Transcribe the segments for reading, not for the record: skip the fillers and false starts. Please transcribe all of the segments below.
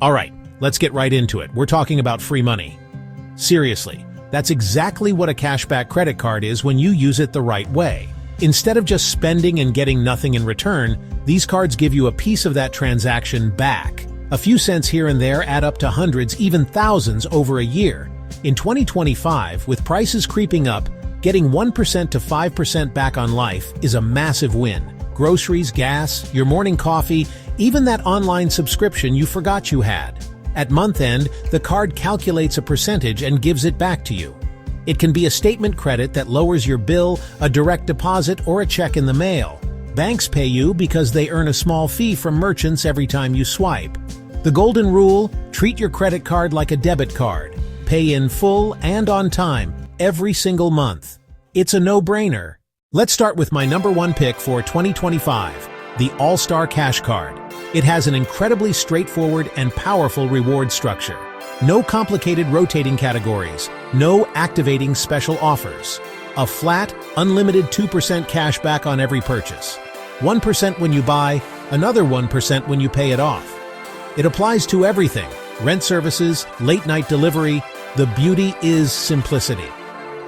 All right, let's get right into it. We're talking about free money. Seriously, that's exactly what a cashback credit card is when you use it the right way. Instead of just spending and getting nothing in return, these cards give you a piece of that transaction back. A few cents here and there add up to hundreds, even thousands over a year. In 2025, with prices creeping up, getting 1% to 5% back on life is a massive win. Groceries, gas, your morning coffee, even that online subscription you forgot you had. At month end, the card calculates a percentage and gives it back to you. It can be a statement credit that lowers your bill, a direct deposit, or a check in the mail. Banks pay you because they earn a small fee from merchants every time you swipe. The golden rule: treat your credit card like a debit card. Pay in full and on time, every single month. It's a no-brainer. Let's start with my number one pick for 2025, the All-Star Cash Card. It has an incredibly straightforward and powerful reward structure. No complicated rotating categories, no activating special offers. A flat, unlimited 2% cash back on every purchase. 1% when you buy, another 1% when you pay it off. It applies to everything: rent services, late-night delivery. The beauty is simplicity.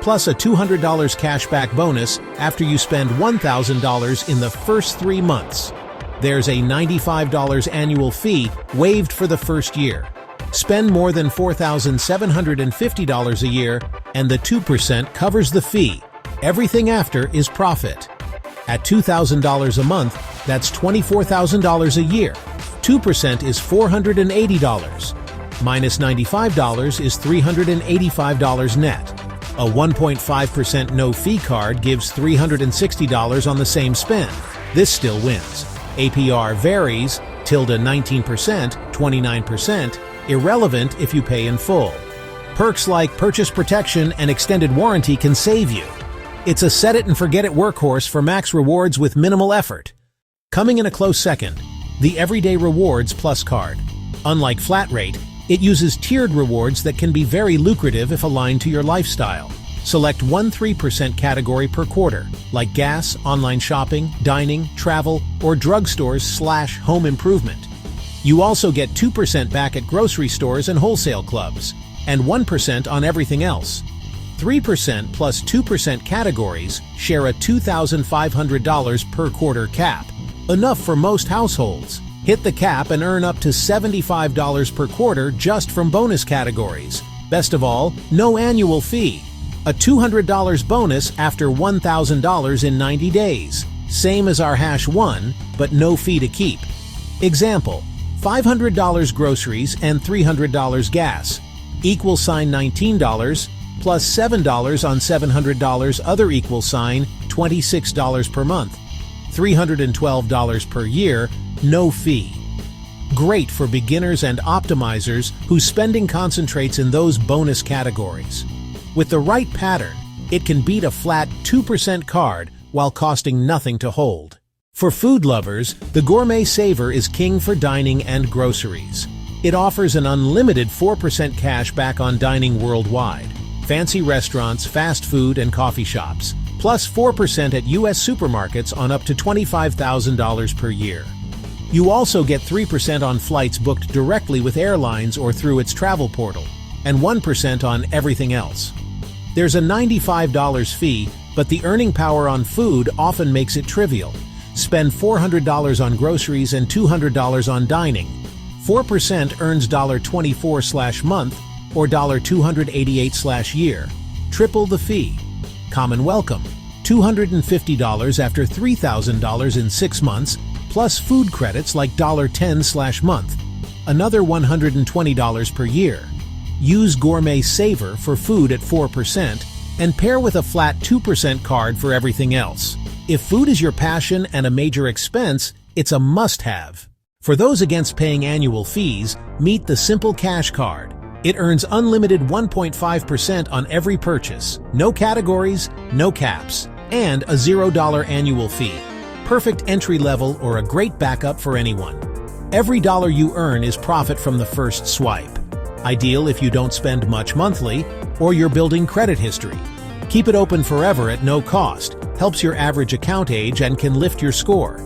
Plus a $200 cashback bonus after you spend $1,000 in the first 3 months. There's a $95 annual fee waived for the first year. Spend more than $4,750 a year, and the 2% covers the fee. Everything after is profit. At $2,000 a month, that's $24,000 a year. 2% is $480. Minus $95 is $385 net. A 1.5% no-fee card gives $360 on the same spend. This still wins. APR varies, -19%, 29%, irrelevant if you pay in full. Perks like purchase protection and extended warranty can save you. It's a set-it-and-forget-it workhorse for max rewards with minimal effort. Coming in a close second, the Everyday Rewards Plus card. Unlike flat rate, it uses tiered rewards that can be very lucrative if aligned to your lifestyle. Select one 3% category per quarter, like gas, online shopping, dining, travel, or drugstores/home improvement. You also get 2% back at grocery stores and wholesale clubs, and 1% on everything else. 3% plus 2% categories share a $2,500 per quarter cap, enough for most households. Hit the cap and earn up to $75 per quarter just from bonus categories. Best of all, no annual fee. A $200 bonus after $1,000 in 90 days. Same as our #1, but no fee to keep. Example: $500 groceries and $300 gas. $19 plus $7 on $700 other $26 per month. $312 per year, no fee. Great for beginners and optimizers whose spending concentrates in those bonus categories. With the right pattern, it can beat a flat 2% card while costing nothing to hold. For food lovers, the Gourmet Saver is king for dining and groceries. It offers an unlimited 4% cash back on dining worldwide. Fancy restaurants, fast food, and coffee shops. Plus 4% at U.S. supermarkets on up to $25,000 per year. You also get 3% on flights booked directly with airlines or through its travel portal, and 1% on everything else. There's a $95 fee, but the earning power on food often makes it trivial. Spend $400 on groceries and $200 on dining. 4% earns $24/month or $288/year. Triple the fee. Common welcome. $250 after $3,000 in 6 months, plus food credits like $10/month. Another $120 per year. Use Gourmet Saver for food at 4% and pair with a flat 2% card for everything else. If food is your passion and a major expense, it's a must-have. For those against paying annual fees, meet the Simple Cash Card. It earns unlimited 1.5% on every purchase, no categories, no caps, and a $0 annual fee. Perfect entry level or a great backup for anyone. Every dollar you earn is profit from the first swipe. Ideal if you don't spend much monthly or you're building credit history. Keep it open forever at no cost, helps your average account age and can lift your score.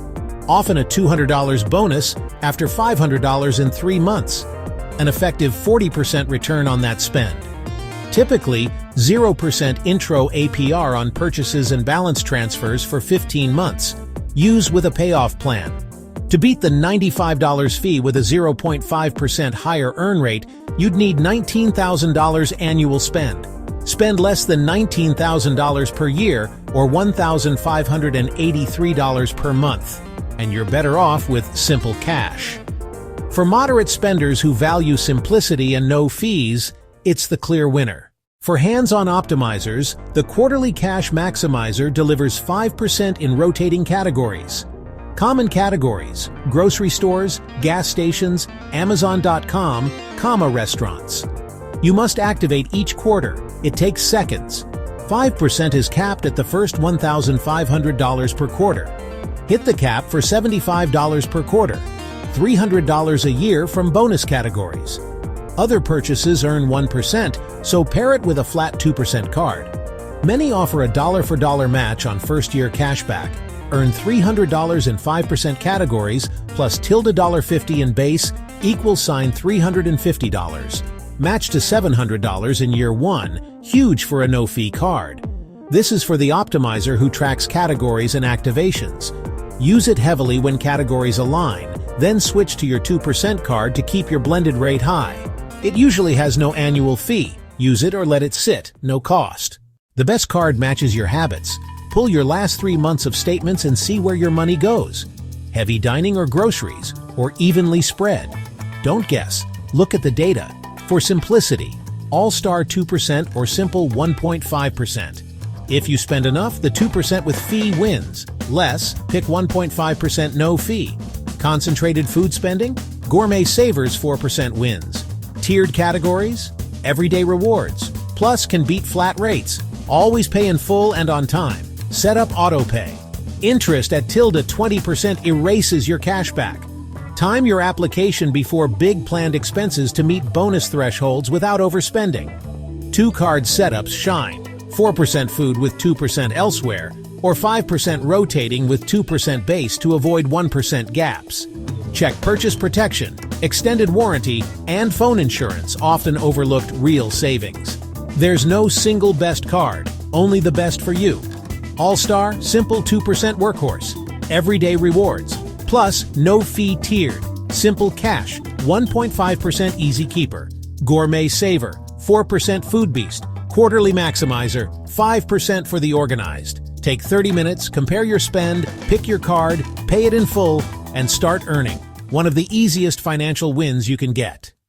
often a $200 bonus after $500 in 3 months, an effective 40% return on that spend. Typically, 0% intro APR on purchases and balance transfers for 15 months. Use with a payoff plan. To beat the $95 fee with a 0.5% higher earn rate, you'd need $19,000 annual spend. Spend less than $19,000 per year or $1,583 per month, and you're better off with Simple Cash. For moderate spenders who value simplicity and no fees, it's the clear winner. For hands-on optimizers, the Quarterly Cash Maximizer delivers 5% in rotating categories. Common categories: grocery stores, gas stations, Amazon.com, restaurants. You must activate each quarter. It takes seconds. 5% is capped at the first $1,500 per quarter. Hit the cap for $75 per quarter. $300 a year from bonus categories. Other purchases earn 1%, so pair it with a flat 2% card. Many offer a dollar-for-dollar match on first-year cashback. Earn $300 in 5% categories plus $50 in base $350. Match to $700 in year 1, huge for a no-fee card. This is for the optimizer who tracks categories and activations. Use it heavily when categories align, then switch to your 2% card to keep your blended rate high. It usually has no annual fee. Use it or let it sit, no cost. The best card matches your habits. Pull your last 3 months of statements and see where your money goes. Heavy dining or groceries, or evenly spread? Don't guess. Look at the data. For simplicity, All-Star 2% or Simple 1.5%. If you spend enough, the 2% with fee wins. Less, pick 1.5% no fee. Concentrated food spending? Gourmet Savers 4% wins. Tiered categories? Everyday rewards. Plus can beat flat rates. Always pay in full and on time. Set up autopay. Interest at $20% erases your cashback. Time your application before big planned expenses to meet bonus thresholds without overspending. 2-card setups shine. 4% food with 2% elsewhere, or 5% rotating with 2% base to avoid 1% gaps. Check purchase protection, extended warranty, and phone insurance, often overlooked real savings. There's no single best card, only the best for you. All-Star, Simple 2% workhorse. Everyday rewards. Plus, no fee tiered. Simple Cash, 1.5% easy keeper. Gourmet Saver, 4% Food Beast. Quarterly Maximizer, 5% for the organized. Take 30 minutes, compare your spend, pick your card, pay it in full, and start earning. One of the easiest financial wins you can get.